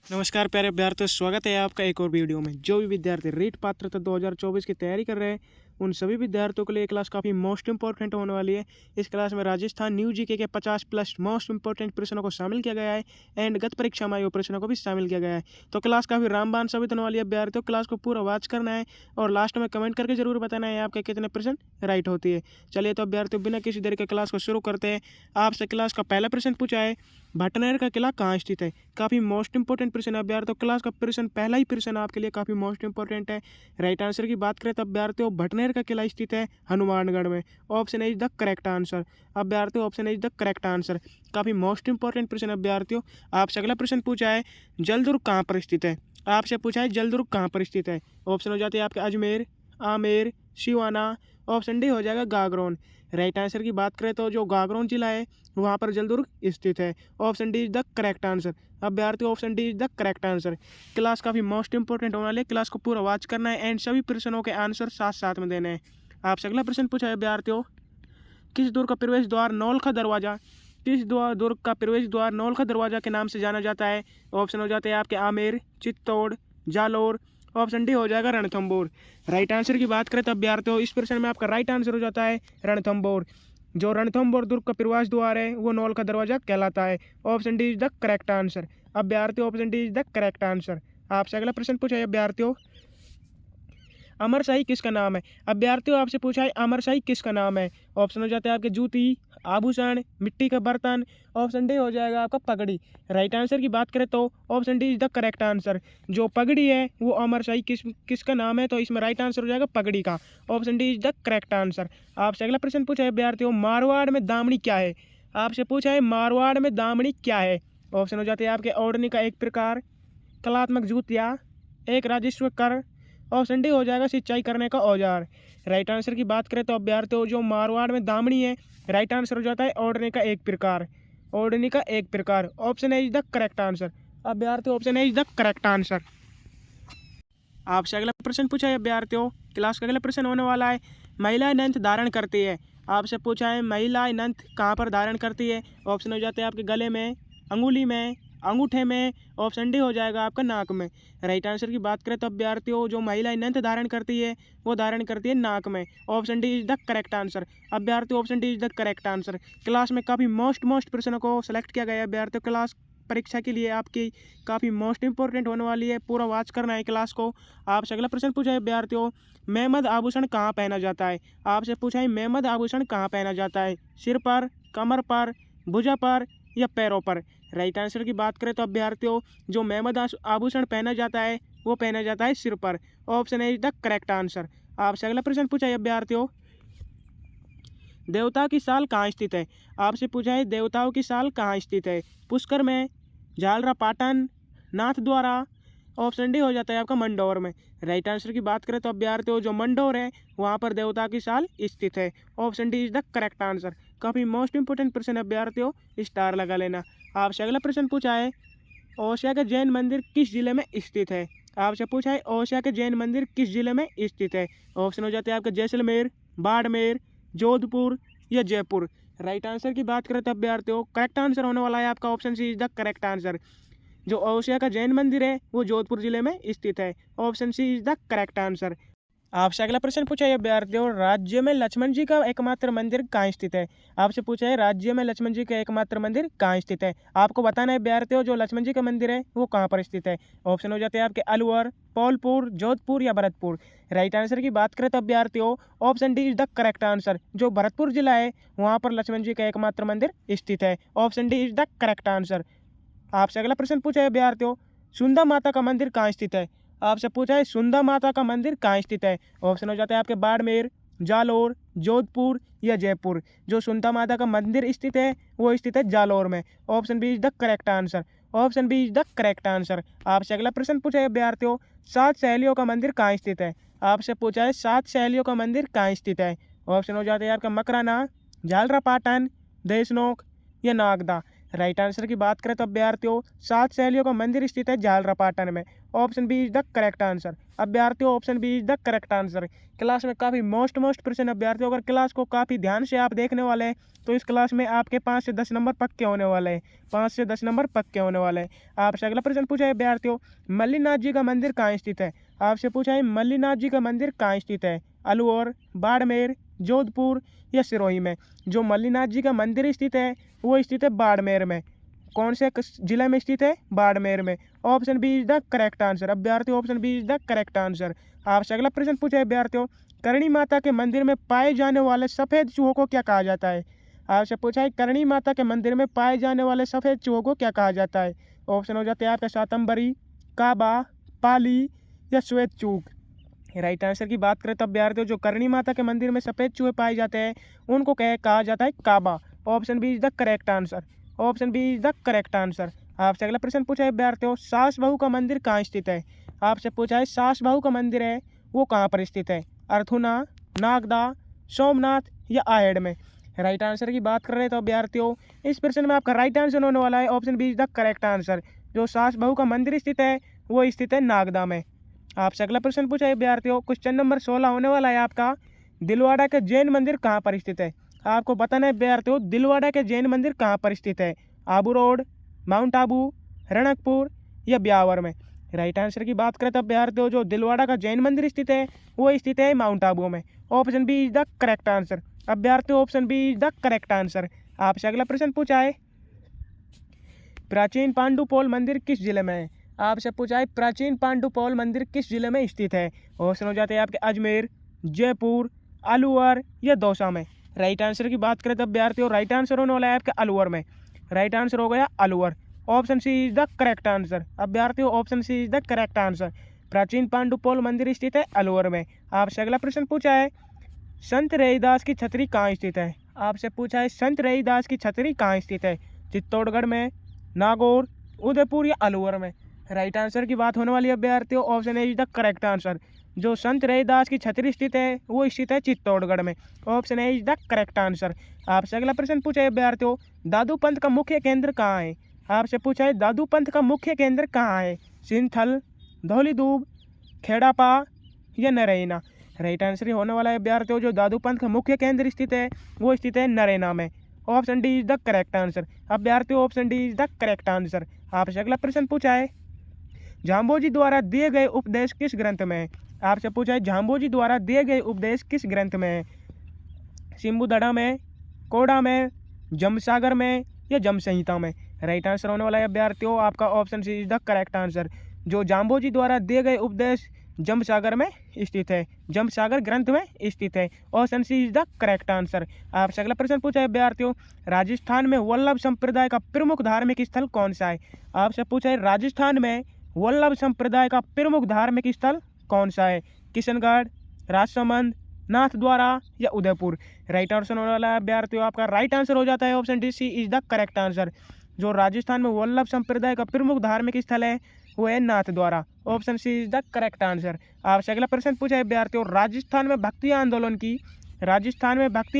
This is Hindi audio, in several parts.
नमस्कार प्यारे विद्यार्थियों, स्वागत है आपका एक और वीडियो में। जो भी विद्यार्थी रीट पात्रता 2024 की तैयारी कर रहे हैं उन सभी विद्यार्थियों के लिए क्लास काफ़ी मोस्ट इंपॉर्टेंट होने वाली है। इस क्लास में राजस्थान न्यू जीके के 50 प्लस मोस्ट इंपॉर्टेंट प्रश्नों को शामिल किया गया है एंड गत परीक्षा में आए हुए प्रश्नों को भी शामिल किया गया है। तो क्लास काफ़ी रामबाण साबित होने वाली है विद्यार्थियों। क्लास को पूरा वॉच करना है और लास्ट में कमेंट करके जरूर बताना है आपके कितने प्रश्न राइट होती है। चलिए तो विद्यार्थियों बिना किसी देर के क्लास को शुरू करते हैं। आपसे क्लास का पहला प्रश्न पूछा है, भटनेर का किला कहाँ स्थित है। काफ़ी मोस्ट इंपॉर्टेंट प्रश्न है विद्यार्थियों। क्लास का प्रश्न पहला ही प्रश्न आपके लिए काफ़ी मोस्ट इंपॉर्टेंट है। राइट आंसर की बात करें तब विद्यार्थियों भटनेर का किला स्थित है हनुमानगढ़ में। Option is the correct answer. अब विद्यार्थियों option is the correct answer. काफ़ी मोस्ट इंपॉर्टेंट प्रश्न है विद्यार्थियों। आपसे अगला प्रश्न पूछा है, जलदुर्ग कहाँ पर स्थित है। आपसे पूछा है जलदुर्ग कहाँ पर स्थित है। ऑप्शन हो जाते हैं आपके अजमेर, आमेर, सिवाना। ऑप्शन डी हो जाएगा गागरोन। राइट आंसर की बात करें तो जो गागरोन जिला है वहाँ पर जलदुर्ग स्थित है। Option D is the correct answer. अब विद्यार्थियों option D is the correct answer. Class काफ़ी मोस्ट इंपॉर्टेंट होने वाली है। क्लास को पूरा वॉच करना है एंड सभी प्रश्नों के आंसर साथ साथ में देने हैं। आपसे अगला प्रश्न पूछा है विद्यार्थियों, किस दुर्ग का प्रवेश द्वार नौलखा दरवाजा दुर्ग का प्रवेश द्वार नौलखा दरवाजा के नाम से जाना जाता है। ऑप्शन हो जाते हैं आपके आमेर, चित्तौड़, जालोर। ऑप्शन डी हो जाएगा रणथंबोर। राइट आंसर की बात करें तब विद्यार्थियों इस प्रश्न में आपका राइट आंसर हो जाता है रणथंबोर। जो रणथंबोर दुर्ग का प्रवेश द्वार है वो नौलखा दरवाजा कहलाता है। Option D is the correct answer. अब विद्यार्थियों option D is the correct answer. आपसे अगला प्रश्न पूछा है विद्यार्थियों, अमरशाही किसका नाम है। अब विद्यार्थियों आपसे पूछा है अमरशाही किसका नाम है। ऑप्शन हो जाते हैं आपके जूती, आभूषण, मिट्टी का बर्तन। ऑप्शन डी हो जाएगा आपका पगड़ी। राइट आंसर की बात करें तो option D is the correct answer. जो पगड़ी है वो अमरशाही किसका नाम है, तो इसमें राइट आंसर हो जाएगा पगड़ी का। Option D is the correct answer. आपसे अगला प्रश्न पूछा है विद्यार्थियों, मारवाड़ में दामनी क्या है। आपसे पूछा है मारवाड़ में दामनी क्या है। ऑप्शन हो जाते हैं आपके ओढ़नी का एक प्रकार, कलात्मक जूतियाँ, एक राजस्व कर। ऑप्शन डी हो जाएगा सिंचाई करने का औजार। राइट आंसर की बात करें तो अभ्यर्थी जो मारवाड़ में दामनी है राइट आंसर हो जाता है ओढ़ने का एक प्रकार, ओढ़नी का एक प्रकार। Option is the correct answer. अभ्यर्थी option is the correct answer. आपसे अगला प्रश्न पूछा है अभ्यर्थियों, क्लास का अगला प्रश्न होने वाला है, महिलाएं नंथ धारण करती है। आपसे पूछा है महिलाएं नंथ कहाँ पर धारण करती है। ऑप्शन हो जाते हैं आपके गले में, अंगुली में, अंगूठे में। ऑप्शन डी हो जाएगा आपका नाक में। राइट आंसर की बात करें तो अभ्यर्थियों जो महिलाएं नंथ धारण करती है वो धारण करती है नाक में। Option D is the correct answer. अभ्यर्थी option D is the correct answer. Class में काफ़ी मोस्ट प्रश्नों को सेलेक्ट किया गया है अभ्यर्थियों। क्लास परीक्षा के लिए आपकी काफ़ी मोस्ट इंपॉर्टेंट होने वाली है, पूरा वॉच करना है क्लास को। आपसे अगला प्रश्न पूछा है विद्यार्थियों, मेहमद आभूषण कहाँ पहना जाता है। आपसे पूछा है मेहमद आभूषण कहाँ पहना जाता है, सिर पर, कमर पर, भुजा पर या पैरों पर। राइट आंसर की बात करें तो अभ्यर्थियों जो मेहमद आभूषण पहना जाता है वो पहना जाता है सिर पर। Option is the correct answer. आपसे अगला प्रश्न पूछा है अभ्यर्थियों, देवता की साल कहाँ स्थित है। आपसे पूछा है देवताओं की साल कहाँ स्थित है, पुष्कर में, झालरापाटन, नाथ द्वारा। ऑप्शन डी हो जाता है आपका मंडौर में। राइट आंसर की बात करें तो अभ्यर्थियों जो मंडौर है वहाँ पर देवता की साल स्थित है। Option D is the correct answer. काफ़ी मोस्ट इंपोर्टेंट प्रश्न अभ्यर्थियों, स्टार लगा लेना। आपसे अगला प्रश्न पूछा है, ओसिया के जैन मंदिर किस जिले में स्थित है। आपसे पूछा है ओसिया के जैन मंदिर किस जिले में स्थित है। ऑप्शन हो जाते हैं आपके जैसलमेर, बाड़मेर, जोधपुर या जयपुर। राइट आंसर की बात करें तो अभ्यर्थियों करेक्ट आंसर होने वाला है आपका option C is the correct answer. जो ओसिया का जैन मंदिर है वो जोधपुर जिले में स्थित है। Option C is the correct answer. आपसे अगला प्रश्न पूछा है अभ्यर्थियों, राज्य में लक्ष्मण जी का एकमात्र मंदिर कहाँ स्थित है। आपसे पूछा है राज्य में लक्ष्मण जी का एकमात्र मंदिर कहाँ स्थित है। आपको बताना है अभ्यर्थियों जो लक्ष्मण जी का मंदिर है वो कहाँ पर स्थित है। ऑप्शन हो जाते हैं आपके अलवर, धौलपुर, जोधपुर या भरतपुर। राइट आंसर की बात करें तो अभ्यर्थियों option D is the correct answer. जो भरतपुर जिला है वहाँ पर लक्ष्मण जी का एकमात्र मंदिर स्थित है। Option D is the correct answer. आपसे अगला प्रश्न पूछा है अभ्यर्थियों, सुंदर माता का मंदिर कहाँ स्थित है। आपसे पूछा है सुंदर माता का मंदिर कहाँ स्थित है। ऑप्शन हो जाता है आपके बाड़मेर, जालोर, जोधपुर या जयपुर। जो सुंदर माता का मंदिर स्थित है वो स्थित है जालोर में। Option B is the correct answer. Option B is the correct answer. आपसे अगला प्रश्न पूछा है अभ्यर्थियों, सात सहेलियों का मंदिर कहाँ स्थित है। आपसे पूछा है सात सहेलियों का मंदिर कहाँ स्थित है। ऑप्शन हो जाते हैं आपका मकराना, झालरापाटन, देशनोक या नागदा। राइट आंसर की बात करें तो अभ्यर्थियों 7 सहेलियों का मंदिर स्थित है झालरापाटन में। Option B is the correct answer. अभ्यर्थियों option B is the correct answer. Class में काफ़ी मोस्ट प्रश्न अभ्यर्थियों, अगर क्लास को काफ़ी ध्यान से आप देखने वाले हैं तो इस क्लास में आपके 5 से 10 नंबर पक्के होने वाले हैं। 5 से 10 नंबर पक्के होने वाले हैं। आपसे अगला प्रश्न पूछा है अभ्यर्थियों, मल्लीनाथ जी का मंदिर कहाँ स्थित है। आपसे पूछा है मल्लीनाथ जी का मंदिर कहाँ स्थित है। अलवर, बाड़मेर, जोधपुर या सिरोही में। जो मल्लीनाथ जी का मंदिर स्थित है वो स्थित है बाड़मेर में। कौन से जिले में स्थित है? बाड़मेर में। Option B is the correct answer. अभ्यर्थियों option B is the correct answer. आपसे अगला प्रश्न पूछा है अभ्यर्थियों, करणी माता के मंदिर में पाए जाने वाले सफ़ेद चूहों को क्या कहा जाता है। आपसे पूछा है करणी माता के मंदिर में पाए जाने वाले सफ़ेद चूहों को क्या कहा जाता है। ऑप्शन हो जाते हैं आपके शातंबरी, काबा, पाली या श्वेत चूक। राइट आंसर की बात करें तो अभ्यर्थियों जो करणी माता के मंदिर में सफ़ेद चूहे पाए जाते हैं उनको कहा जाता है काबा। Option B is the correct answer. Option B is the correct answer. आपसे अगला प्रश्न पूछा है अभ्यर्थियों, सास बहू का मंदिर कहाँ स्थित है। आपसे पूछा है सास बहू का मंदिर है वो कहाँ पर स्थित है। अर्थुना, नागदा, सोमनाथ या आहेड़ में। राइट आंसर की बात कर रहे हैं तो अभ्यर्थियों इस प्रश्न में आपका राइट आंसर होने वाला है option B is the correct answer. जो सास बहू का मंदिर स्थित है वो स्थित है नागदा में। आपसे अगला प्रश्न पूछा है अभ्यर्थियों, क्वेश्चन नंबर 16 होने वाला है आपका, दिलवाड़ा के जैन मंदिर कहाँ पर स्थित है। आपको बताना है अभ्यर्थियों दिलवाड़ा के जैन मंदिर कहाँ पर स्थित है। आबू रोड, माउंट आबू, रणकपुर या ब्यावर में। राइट आंसर की बात करें तो अभ्यर्थियों जो दिलवाड़ा का जैन मंदिर स्थित है वो स्थित है माउंट आबू में। Option B is the correct answer. अभ्यर्थियों option B is the correct answer. आपसे अगला प्रश्न पूछा है, प्राचीन पांडुपोल मंदिर किस जिले में है। आपसे पूछा है प्राचीन पांडुपोल मंदिर किस जिले में स्थित है। ऑप्शन हो जाते हैं आपके अजमेर, जयपुर, अलवर या दौसा में। राइट आंसर की बात करें तो अभ्यर्थियों राइट आंसर होने वाला है आपके अलवर में। राइट आंसर हो गया Alwar. Option C is the correct answer. अभ्यर्थियों option C is the correct answer. प्राचीन पांडुपोल मंदिर स्थित है अलवर में। आपसे अगला प्रश्न पूछा है, संत रैदास की छतरी कहाँ स्थित है। आपसे पूछा है संत रैदास की छतरी कहाँ स्थित है। चित्तौड़गढ़ में, नागौर, उदयपुर या अलवर में। राइट आंसर की बात होने वाली है अभ्यर्थियों option A is the correct answer. जो संत रैदास की छतरी स्थित है वो स्थित है चित्तौड़गढ़ में। Option A is the correct answer. आपसे अगला प्रश्न पूछा है अभ्यर्थियों, दादू पंथ का मुख्य केंद्र कहाँ है। आपसे पूछा है दादू पंथ का मुख्य केंद्र कहाँ है। सिंथल, धौलीधूब, खेड़ापा या नरैना। राइट आंसर होने वाला है अभ्यर्थियों जो दादू पंथ का मुख्य केंद्र स्थित है वो स्थित है नरैना में। Option D is the correct answer. अभ्यर्थियों option D is the correct answer. आपसे अगला प्रश्न पूछा है, झाम्बोजी द्वारा दिए गए उपदेश किस ग्रंथ में है। आपसे पूछा है झाम्बोजी द्वारा दिए गए उपदेश किस ग्रंथ में है। सिम्बुदड़ा में, कोड़ा में, जमसागर में या जमसंहिता में। राइट आंसर होने वाला है अभ्यर्थियों आपका option C is the correct answer. जो झाम्बोजी द्वारा दिए गए उपदेश जमसागर में स्थित है, जमसागर ग्रंथ में स्थित है। Option C is the correct answer. आपसे अगला प्रश्न पूछा है अभ्यर्थियों, राजस्थान में वल्लभ संप्रदाय का प्रमुख धार्मिक स्थल कौन सा है। आपसे पूछा है राजस्थान में वल्लभ संप्रदाय का प्रमुख धार्मिक स्थल कौन सा है। किशनगढ़, राजसमंद, नाथद्वारा या उदयपुर। राइट आंसर होने वाला है अभ्यर्थियों आपका राइट आंसर हो जाता है option D C is the correct answer. जो राजस्थान में वल्लभ संप्रदाय का प्रमुख धार्मिक स्थल है वो है Nathdwara. Option C is the correct answer. आपसे अगला प्रश्न पूछा है अभ्यर्थियों, राजस्थान में भक्ति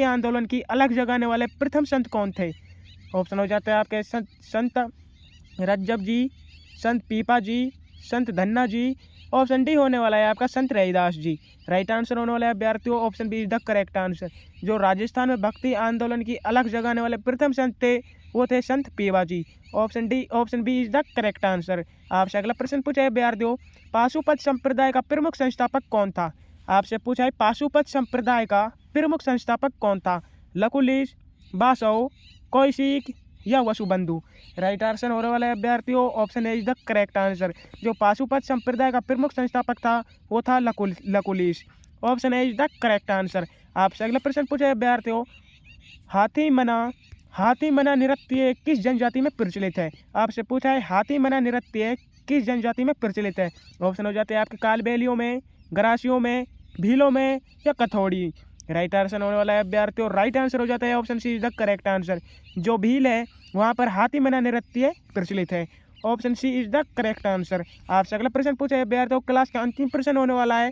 आंदोलन की अलग जगाने वाले प्रथम संत कौन थे। ऑप्शन हो जाते हैं आपके संत रज्जब जी, संत पीपा जी, संत धन्ना जी। ऑप्शन डी होने वाला है आपका संत रैदास जी। राइट आंसर होने वाला है अभ्यर्थियों option B is the correct answer. जो राजस्थान में भक्ति आंदोलन की अलग जगाने वाले प्रथम संत थे वो थे संत Pipa ji. Option B is the correct answer. आपसे अगला प्रश्न पूछा है अभ्यर्थियों, पाशुपत संप्रदाय का प्रमुख संस्थापक कौन था। आपसे पूछा है पाशुपत संप्रदाय का प्रमुख संस्थापक कौन था। लकुलिश, बासव, कौशिक या वसुबंधु। राइट आंसर होने वाला है अभ्यर्थियों option A is the correct answer. जो पाशुपत संप्रदाय का प्रमुख संस्थापक था वो था Lakulish. Option A is the correct answer. आपसे अगला प्रश्न पूछा है अभ्यर्थियों, हाथी मना नृत्य किस जनजाति में प्रचलित है। आपसे पूछा है हाथी मना नृत्य किस जनजाति में प्रचलित है। ऑप्शन हो जाते हैं आपके कालबेलियों में, गरासियों में, भीलों में या कथौड़ी। राइट आंसर होने वाला है अभ्यर्थियों राइट आंसर हो जाता है option C is the correct answer. जो भील है वहाँ पर हाथी मना नृत्य प्रचलित है। Option C is the correct answer. आपसे अगला प्रश्न पूछा है अभ्यर्थियों, क्लास का अंतिम प्रश्न होने वाला है,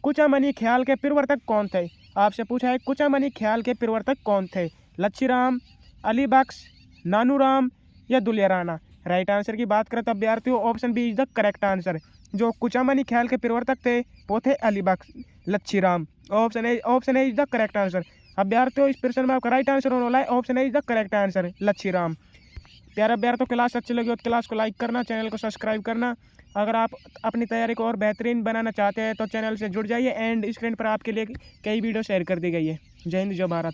कुचामनी ख्याल के प्रवर्तक कौन थे। आपसे पूछा है कुचामनी ख्याल के प्रवर्तक कौन थे। लच्छीराम, अली बख्श, नानूराम या दुलिया राणा। राइट आंसर की बात करें तो अभ्यर्थियों option B is the correct answer. जो कुचामनी ख्याल के प्रवर्तक थे वो थे Alibakhsh Lachhiram. Option A is the correct answer. अभ्यर्थियों इस प्रश्न में आपका राइट आंसर होने वाला है option A is the correct answer, Lachhiram. प्यारे अभ्यर्थियों, क्लास अच्छी लगी हो तो क्लास को लाइक करना, चैनल को सब्सक्राइब करना। अगर आप अपनी तैयारी को और बेहतरीन बनाना चाहते हैं तो चैनल से जुड़ जाइए एंड स्क्रीन पर आपके लिए कई वीडियो शेयर कर दी गई है। जय हिंद, जय भारत।